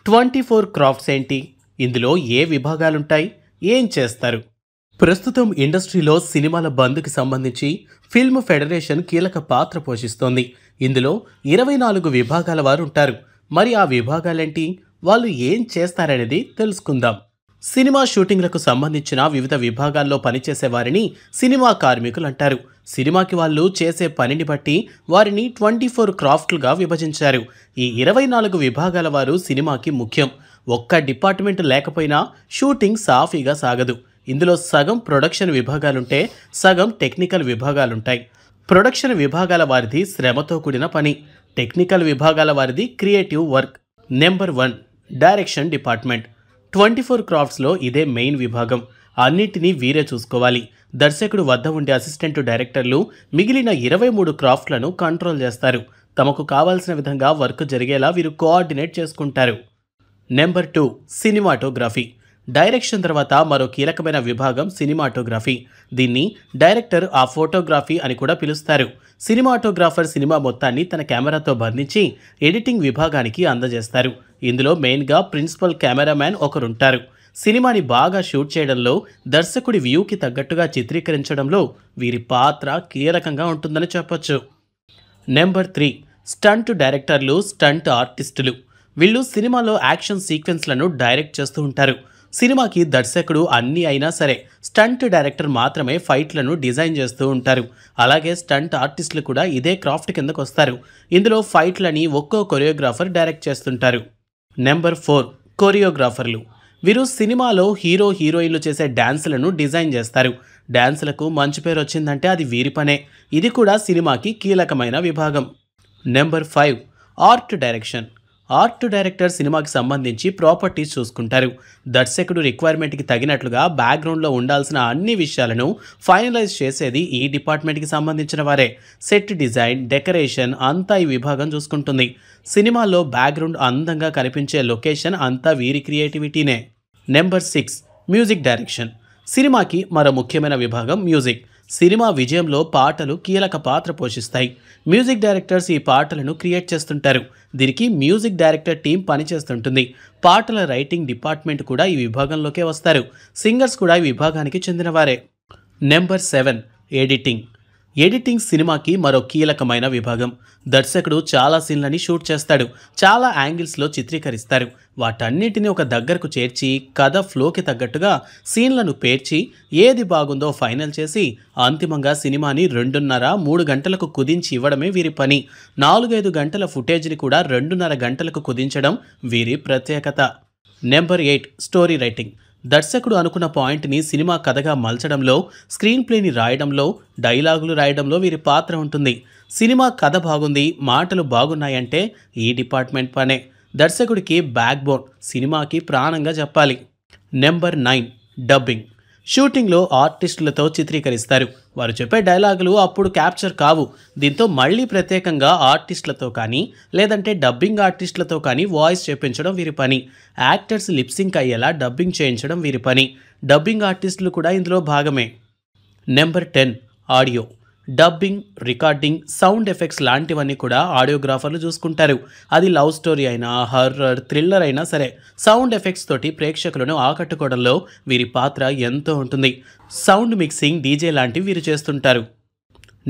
24 crafts ఏంటి? ఇందులో ఏ విభాగాలుంటాయి? ఏం చేస్తారు? ప్రస్తుతం ఇండస్ట్రీలో సినిమాల బంద్‌కి సంబంధించి ఫిల్మ్ ఫెడరేషన్ కీలక పాత్ర పోషిస్తోంది. ఇందులో 24 విభాగాల వారుంటారు. మరి ఆ విభాగాలేంటి? వాళ్ళు ఏం చేస్తారనేది తెలుసుకుందాం. సినిమా షూటింగ్లకు సంబంధించిన వివిధ విభాగాల్లో పనిచేసే వారిని సినిమా కార్మికులంటారు. సినిమాకి వాళ్ళు చేసే పనిని బట్టి వారిని 24 క్రాఫ్ట్లుగా విభజించారు. ఈ 24 విభాగాల వారు సినిమాకి ముఖ్యం. ఒక్క డిపార్ట్మెంట్ లేకపోయినా షూటింగ్ సాఫీగా సాగదు. ఇందులో సగం ప్రొడక్షన్ విభాగాలుంటే సగం టెక్నికల్ విభాగాలుంటాయి. ప్రొడక్షన్ విభాగాల వారిది శ్రమతో కూడిన పని. టెక్నికల్ విభాగాల వారిది creative work. Number 1 direction department. 24 క్రాఫ్ట్స్లో ఇదే మెయిన్ విభాగం. అన్నింటినీ వీరే చూసుకోవాలి. దర్శకుడు వద్ద ఉండే అసిస్టెంట్ డైరెక్టర్లు మిగిలిన 23 క్రాఫ్ట్లను కంట్రోల్ చేస్తారు. తమకు కావాల్సిన విధంగా వర్క్ జరిగేలా వీరు కోఆర్డినేట్ చేసుకుంటారు. Number 2 cinematography. డైరెక్షన్ తర్వాత మరో కీలకమైన విభాగం సినిమాటోగ్రఫీ. దీన్ని డైరెక్టర్ ఆ ఫోటోగ్రఫీ అని కూడా పిలుస్తారు. సినిమాటోగ్రాఫర్ సినిమా మొత్తాన్ని తన కెమెరాతో బంధించి ఎడిటింగ్ విభాగానికి అందజేస్తారు. ఇందులో మెయిన్గా ప్రిన్సిపల్ కెమెరామ్యాన్ ఒకరుంటారు. సినిమాని బాగా షూట్ చేయడంలో, దర్శకుడి వ్యూకి తగ్గట్టుగా చిత్రీకరించడంలో వీరి పాత్ర కీలకంగా ఉంటుందని చెప్పొచ్చు. నెంబర్ 3 స్టంట్ డైరెక్టర్లు, స్టంట్ ఆర్టిస్టులు. వీళ్ళు సినిమాలో యాక్షన్ సీక్వెన్స్లను డైరెక్ట్ చేస్తూ ఉంటారు. సినిమాకి దర్శకుడు అన్నీ అయినా సరే స్టంట్ డైరెక్టర్ మాత్రమే ఫైట్లను డిజైన్ చేస్తూ ఉంటారు. అలాగే స్టంట్ ఆర్టిస్టులు కూడా ఇదే క్రాఫ్ట్ కిందకు వస్తారు. ఇందులో ఫైట్లని ఒక్కో కొరియోగ్రాఫర్ డైరెక్ట్ చేస్తుంటారు. నెంబర్ 4 కొరియోగ్రాఫర్లు. వీరు సినిమాలో హీరో హీరోయిన్లు చేసే డ్యాన్సులను డిజైన్ చేస్తారు. డ్యాన్సులకు మంచి పేరు వచ్చిందంటే అది వీరి పనే. ఇది కూడా సినిమాకి కీలకమైన విభాగం. Number 5 art direction. Art director సినిమాకి సంబంధించి ప్రాపర్టీస్ చూసుకుంటారు. దర్శకుడు రిక్వైర్మెంట్కి తగినట్లుగా బ్యాక్గ్రౌండ్లో ఉండాల్సిన అన్ని విషయాలను ఫైనలైజ్ చేసేది ఈ డిపార్ట్మెంట్కి సంబంధించిన వారే. సెట్ డిజైన్, డెకరేషన్ అంతా ఈ విభాగం చూసుకుంటుంది. సినిమాలో బ్యాక్గ్రౌండ్ అందంగా కనిపించే లొకేషన్ అంతా వీరి క్రియేటివిటీనే. Number 6 music direction. సినిమాకి మరో ముఖ్యమైన విభాగం మ్యూజిక్. సినిమా విజయంలో పాటలు కీలక పాత్ర పోషిస్తాయి. మ్యూజిక్ డైరెక్టర్స్ ఈ పాటలను క్రియేట్ చేస్తుంటారు. దీనికి మ్యూజిక్ డైరెక్టర్ టీం పనిచేస్తుంటుంది. పాటల రైటింగ్ డిపార్ట్మెంట్ కూడా ఈ విభాగంలోకే వస్తారు. సింగర్స్ కూడా ఈ విభాగానికి చెందినవారే. Number 7 editing. ఎడిటింగ్ సినిమాకి మరో కీలకమైన విభాగం. దర్శకుడు చాలా సీన్లని షూట్ చేస్తాడు. చాలా యాంగిల్స్లో చిత్రీకరిస్తారు. వాటన్నిటిని ఒక దగ్గరకు చేర్చి కథ ఫ్లోకి తగ్గట్టుగా సీన్లను పేర్చి ఏది బాగుందో ఫైనల్ చేసి అంతిమంగా సినిమాని 2.5-3 గంటలకు కుదించి ఇవ్వడమే వీరి పని. 4-5 గంటల ఫుటేజ్ని కూడా 2.5 గంటలకు కుదించడం వీరి ప్రత్యేకత. Number 8 story writing. దర్శకుడు అనుకున్న పాయింట్ని సినిమా కథగా మలచడంలో, స్క్రీన్ ప్లేని రాయడంలో, డైలాగులు రాయడంలో వీరి పాత్ర ఉంటుంది. సినిమా కథ బాగుంది, మాటలు బాగున్నాయంటే ఈ డిపార్ట్మెంట్ పనే. దర్శకుడికి బ్యాక్ బోన్, సినిమాకి ప్రాణంగా చెప్పాలి. Number 9 dubbing. షూటింగ్లో ఆర్టిస్టులతో చిత్రీకరిస్తారు. వారు చెప్పే డైలాగులు అప్పుడు క్యాప్చర్ కావు. దీంతో మళ్ళీ ప్రత్యేకంగా ఆర్టిస్టులతో కానీ లేదంటే డబ్బింగ్ ఆర్టిస్టులతో కానీ వాయిస్ చెప్పించడం వీరి పని. యాక్టర్స్ లిప్సింక్ అయ్యేలా డబ్బింగ్ చేయించడం వీరి పని. డబ్బింగ్ ఆర్టిస్టులు కూడా ఇందులో భాగమే. Number 10 audio. Dubbing, recording, sound effects లాంటివన్నీ కూడా ఆడియోగ్రాఫర్లు చూసుకుంటారు. అది లవ్ స్టోరీ అయినా, హర్రర్, థ్రిల్లర్ అయినా సరే సౌండ్ ఎఫెక్ట్స్ తోటి ప్రేక్షకులను ఆకట్టుకోవడంలో వీరి పాత్ర ఎంతో ఉంటుంది. సౌండ్ మిక్సింగ్, డీజే లాంటివి వీరు చేస్తుంటారు.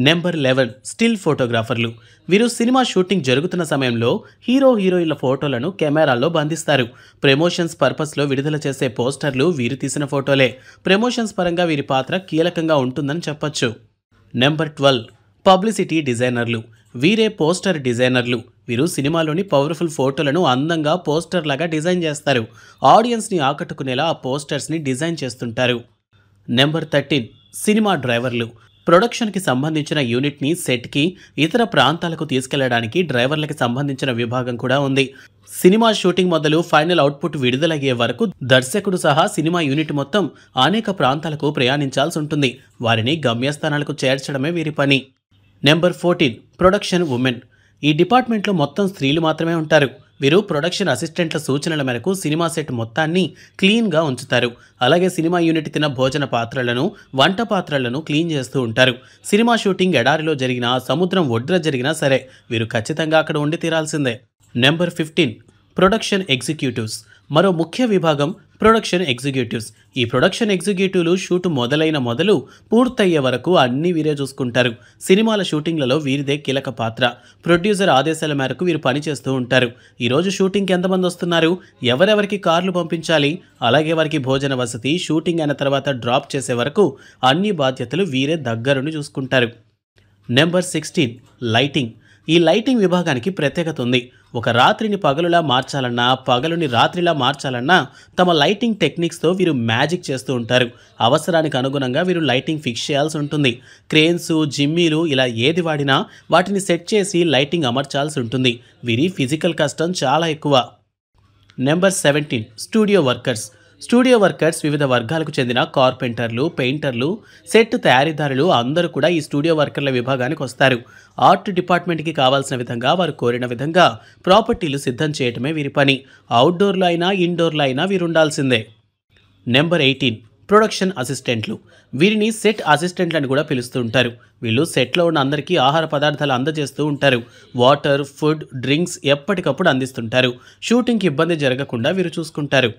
నెంబర్ 11 స్టిల్ ఫోటోగ్రాఫర్లు. వీరు సినిమా షూటింగ్ జరుగుతున్న సమయంలో హీరో హీరోయిన్ల ఫోటోలను కెమెరాల్లో బంధిస్తారు. ప్రమోషన్స్ పర్పస్లో విడుదల చేసే పోస్టర్లు వీరు తీసిన ఫోటోలే. ప్రమోషన్స్ పరంగా వీరి పాత్ర కీలకంగా ఉంటుందని చెప్పొచ్చు. నెంబర్ 12 పబ్లిసిటీ డిజైనర్లు. వీరే పోస్టర్ డిజైనర్లు. వీరు సినిమాలోని పవర్ఫుల్ ఫోటోలను అందంగా పోస్టర్ లాగా డిజైన్ చేస్తారు. ఆడియన్స్ని ఆకట్టుకునేలా ఆ పోస్టర్స్ని డిజైన్ చేస్తుంటారు. నెంబర్ 13 సినిమా డ్రైవర్లు. ప్రొడక్షన్కి సంబంధించిన యూనిట్ని సెట్కి, ఇతర ప్రాంతాలకు తీసుకెళ్లడానికి డ్రైవర్లకి సంబంధించిన విభాగం కూడా ఉంది. సినిమా షూటింగ్ మొదలు ఫైనల్ అవుట్పుట్ విడుదలయ్యే వరకు దర్శకుడు సహా సినిమా యూనిట్ మొత్తం అనేక ప్రాంతాలకు ప్రయాణించాల్సి ఉంటుంది. వారిని గమ్యస్థానాలకు చేర్చడమే వీరి పని. Number 14 production women. ఈ డిపార్ట్మెంట్లో మొత్తం స్త్రీలు మాత్రమే ఉంటారు. వీరు ప్రొడక్షన్ అసిస్టెంట్ల సూచనల మేరకు సినిమా సెట్ మొత్తాన్ని క్లీన్గా ఉంచుతారు. అలాగే సినిమా యూనిట్ తిన భోజన పాత్రలను, వంట పాత్రలను క్లీన్ చేస్తూ ఉంటారు. సినిమా షూటింగ్ ఎడారిలో జరిగినా, సముద్రం ఒడ్డున జరిగినా సరే వీరు ఖచ్చితంగా అక్కడ ఉండి తీరాల్సిందే. Number 15 production executives. మరో ముఖ్య విభాగం ప్రొడక్షన్ ఎగ్జిక్యూటివ్స్. ఈ ప్రొడక్షన్ ఎగ్జిక్యూటివ్లు షూట్ మొదలు పూర్తయ్యే వరకు అన్నీ వీరే చూసుకుంటారు. సినిమాల షూటింగ్లలో వీరిదే కీలక పాత్ర. ప్రొడ్యూసర్ ఆదేశాల మేరకు వీరు పనిచేస్తూ ఉంటారు. ఈరోజు షూటింగ్కి ఎంతమంది వస్తున్నారు, ఎవరెవరికి కార్లు పంపించాలి, అలాగే వారికి భోజన వసతి, షూటింగ్ అయిన తర్వాత డ్రాప్ చేసే వరకు అన్ని బాధ్యతలు వీరే దగ్గరుండి చూసుకుంటారు. Number 16 lighting. ఈ లైటింగ్ విభాగానికి ప్రత్యేకత ఉంది. ఒక రాత్రిని పగలులా మార్చాలన్నా, పగలుని రాత్రిలా మార్చాలన్నా తమ లైటింగ్ టెక్నిక్స్తో వీరు మ్యాజిక్ చేస్తూ ఉంటారు. అవసరానికి అనుగుణంగా వీరు లైటింగ్ ఫిక్స్ చేయాల్సి ఉంటుంది. క్రేన్స్, జిమ్మీలు ఇలా ఏది వాడినా వాటిని సెట్ చేసి లైటింగ్ అమర్చాల్సి ఉంటుంది. వీరి ఫిజికల్ కష్టం చాలా ఎక్కువ. Number 17 studio workers. Studio workers వివిధ వర్గాలకు చెందిన కార్పెంటర్లు, పెయింటర్లు, సెట్ తయారీదారులు అందరూ కూడా ఈ స్టూడియో వర్కర్ల విభాగానికి వస్తారు. ఆర్ట్ డిపార్ట్మెంట్కి కావాల్సిన విధంగా వారు కోరిన విధంగా ప్రాపర్టీలు సిద్ధం చేయటమే వీరి పని. అవుట్డోర్లో అయినా ఇండోర్లో అయినా వీరు ఉండాల్సిందే. నెంబర్ 18 ప్రొడక్షన్ అసిస్టెంట్లు. వీరిని సెట్ అసిస్టెంట్లను కూడా పిలుస్తూ ఉంటారు. వీళ్ళు సెట్లో ఉన్న అందరికీ ఆహార పదార్థాలు అందజేస్తూ ఉంటారు. వాటర్, ఫుడ్, డ్రింక్స్ ఎప్పటికప్పుడు అందిస్తుంటారు. షూటింగ్కి ఇబ్బంది జరగకుండా వీరు చూసుకుంటారు.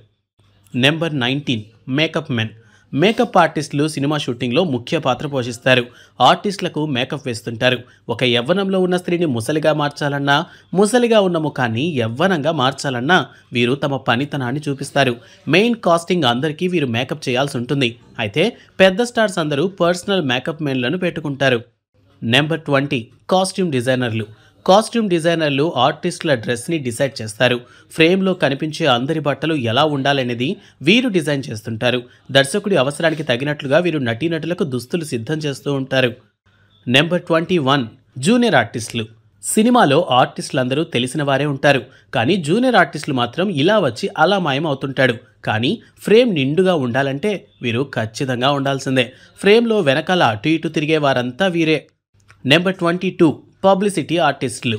Number 19 makeup men. మేకప్ ఆర్టిస్టులు సినిమా షూటింగ్లో ముఖ్య పాత్ర పోషిస్తారు. ఆర్టిస్టులకు మేకప్ వేస్తుంటారు. ఒక యవ్వనంలో ఉన్న స్త్రీని ముసలిగా మార్చాలన్నా, ముసలిగా ఉన్న ముఖాన్ని యవ్వనంగా మార్చాలన్నా వీరు తమ పనితనాన్ని చూపిస్తారు. మెయిన్ కాస్టింగ్ అందరికీ వీరు మేకప్ చేయాల్సి ఉంటుంది. అయితే పెద్ద స్టార్స్ అందరూ పర్సనల్ మేకప్ మెన్లను పెట్టుకుంటారు. నెంబర్ 20 కాస్ట్యూమ్ డిజైనర్లు. కాస్ట్యూమ్ డిజైనర్లు ఆర్టిస్టుల డ్రెస్ని డిసైడ్ చేస్తారు. ఫ్రేమ్లో కనిపించే అందరి బట్టలు ఎలా ఉండాలనేది వీరు డిజైన్ చేస్తుంటారు. దర్శకుడి అవసరానికి తగినట్లుగా వీరు నటీనటులకు దుస్తులు సిద్ధం చేస్తూ ఉంటారు. నెంబర్ 21 జూనియర్ ఆర్టిస్టులు. సినిమాలో ఆర్టిస్టులందరూ తెలిసిన వారే ఉంటారు. కానీ జూనియర్ ఆర్టిస్టులు మాత్రం ఇలా వచ్చి అలా మాయం అవుతుంటాడు. కానీ ఫ్రేమ్ నిండుగా ఉండాలంటే వీరు ఖచ్చితంగా ఉండాల్సిందే. ఫ్రేమ్లో వెనకాల అటు ఇటు తిరిగే వారంతా వీరే. నెంబర్ 22 పబ్లిసిటీ ఆర్టిస్టులు.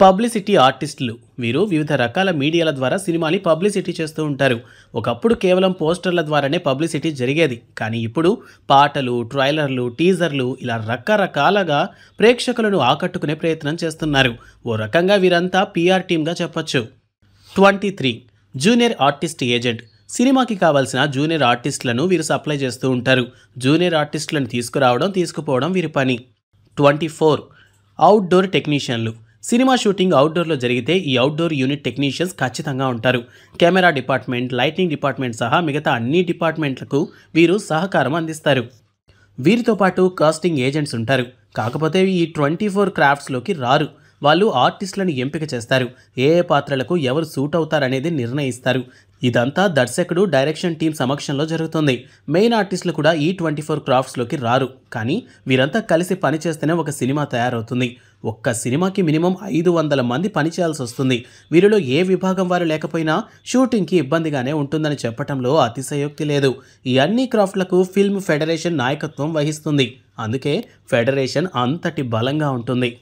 పబ్లిసిటీ ఆర్టిస్టులు వీరు వివిధ రకాల మీడియాల ద్వారా సినిమాని పబ్లిసిటీ చేస్తూ ఉంటారు. ఒకప్పుడు కేవలం పోస్టర్ల ద్వారానే పబ్లిసిటీ జరిగేది. కానీ ఇప్పుడు పాటలు, ట్రైలర్లు, టీజర్లు ఇలా రకరకాలుగా ప్రేక్షకులను ఆకట్టుకునే ప్రయత్నం చేస్తున్నారు. ఓ రకంగా వీరంతా పిఆర్ టీమ్గా చెప్పొచ్చు. 23 జూనియర్ ఆర్టిస్ట్ ఏజెంట్. సినిమాకి కావాల్సిన జూనియర్ ఆర్టిస్టులను వీరు సప్లై చేస్తూ ఉంటారు. జూనియర్ ఆర్టిస్టులను తీసుకురావడం, తీసుకుపోవడం వీరి పని. 24 అవుట్డోర్ టెక్నీషియన్లు. సినిమా షూటింగ్ అవుట్డోర్లో జరిగితే ఈ అవుట్డోర్ యూనిట్ టెక్నీషియన్స్ ఖచ్చితంగా ఉంటారు. కెమెరా డిపార్ట్మెంట్, లైటింగ్ డిపార్ట్మెంట్ సహా మిగతా అన్ని డిపార్ట్మెంట్లకు వీరు సహకారం అందిస్తారు. వీరితో పాటు కాస్టింగ్ ఏజెంట్స్ ఉంటారు. కాకపోతే ఈ 24 క్రాఫ్ట్స్లోకి రారు. వాళ్ళు ఆర్టిస్టులను ఎంపిక చేస్తారు. ఏ పాత్రలకు ఎవరు సూట్ అవుతారనేది నిర్ణయిస్తారు. ఇదంతా దర్శకుడు, డైరెక్షన్ టీం సమక్షంలో జరుగుతుంది. మెయిన్ ఆర్టిస్టులు కూడా ఈ 24 క్రాఫ్ట్స్లోకి రారు. కానీ వీరంతా కలిసి పనిచేస్తేనే ఒక సినిమా తయారవుతుంది. ఒక్క సినిమాకి మినిమం 500 మంది పనిచేయాల్సి వస్తుంది. వీరిలో ఏ విభాగం వారు లేకపోయినా షూటింగ్కి ఇబ్బందిగానే ఉంటుందని చెప్పడంలో అతిశయోక్తి లేదు. ఈ అన్ని క్రాఫ్ట్లకు ఫిల్మ్ ఫెడరేషన్ నాయకత్వం వహిస్తుంది. అందుకే ఫెడరేషన్ అంతటి బలంగా ఉంటుంది.